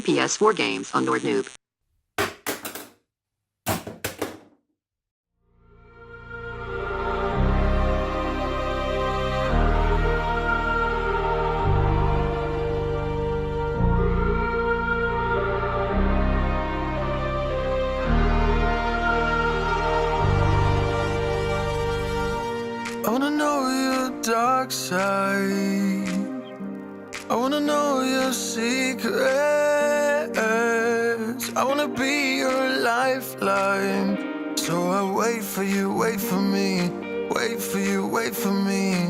Play PS4 games on noob. I wanna know your dark side. I wanna know your secrets. I wanna be your lifeline. So I wait for you, wait for me. Wait for you, wait for me.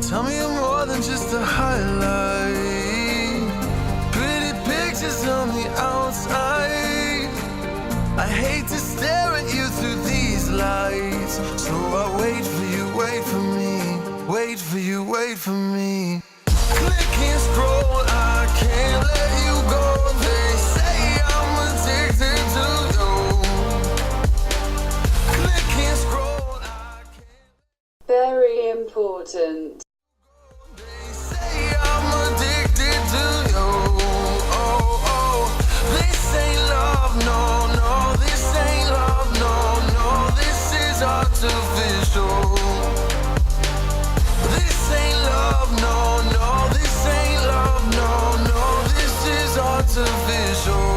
Tell me you're more than just a highlight. Pretty pictures on the outside. I hate to stare at you through these lights. So I wait for you, wait for me. Wait for you, wait for me. Click and scroll, I can't let you go. They say I'm addicted to you. Click and scroll, I can't. Very important. They say I'm addicted to you. Oh, oh. This ain't love, no, no. This ain't love, no, no. This is artificial. This ain't love, no, no. This ain't love, no, no. This is artificial.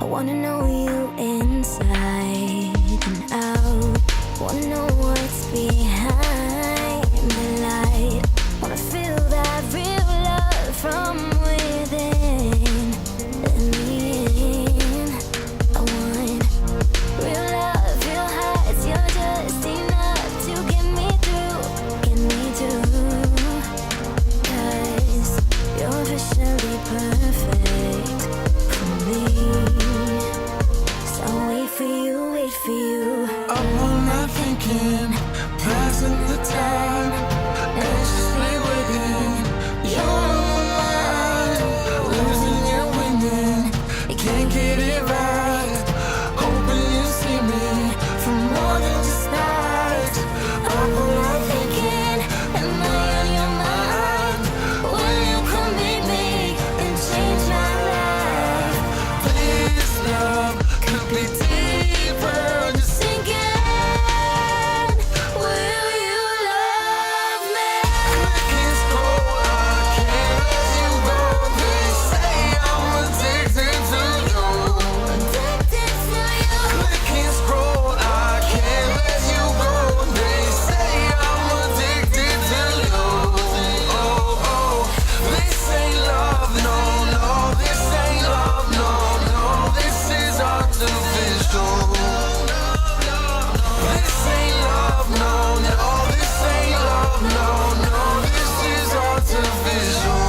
I wanna know you inside and out. Wanna know what's behind the light. Wanna feel that real love from within. Let me in. I want real love, real hearts. You're just enough to get me through, get me through. 'Cause you're officially perfect for me. So wait for you, wait for you. Up all night thinking, passing the time, anxiously waiting. You're mine, losing and winning. You can't get it right. Hoping you see me for more than just that. Up all night thinking, am I on your mind? Will you come meet me and change my life? This love could be deeper. Just Sinking, will you love me? click and scroll, I can't let you go. They say I'm addicted to you. Addicted to you. Click and scroll, I can't let you go. They say I'm addicted to you. Oh, oh, this ain't love, no, no. This ain't love, no, no. This is artificial. This ain't love, no, no. This ain't love, no, no. This is artificial.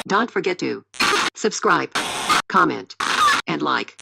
Don't forget to subscribe, comment, and like.